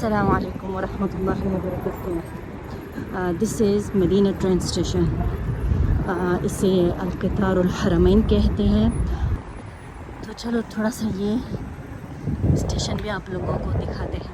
Assalamu alaikum wa rahmatullahi wa barakatuh. This is Medina train station. इसे अल-क़ितारुल हरमैन कहते हैं। तो चलो थोड़ा सा ये स्टेशन भी आप लोगों को दिखाते हैं।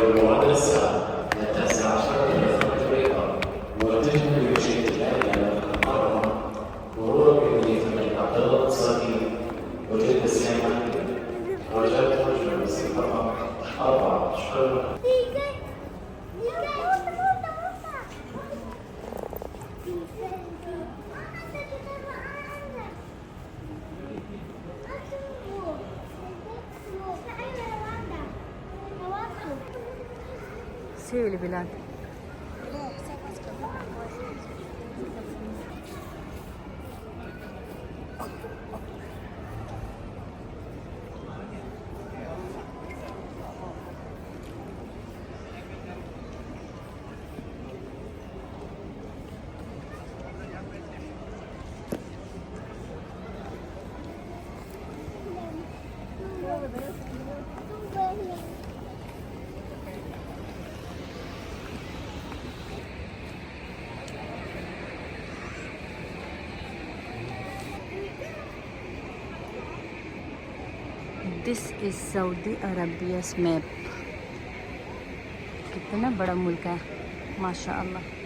والموعد الساعة 19 إلى 3 وتجمع بمشيئة الله إلى المحرم مرورا بمدينة الملك عبد الله الصغير وجدة السليمانية رجاء ترجمة باستمرار 4 أشهر. سير البلاد. This is Saudi Arabia's map. कितना बड़ा मुल्क है माशाअल्लाह।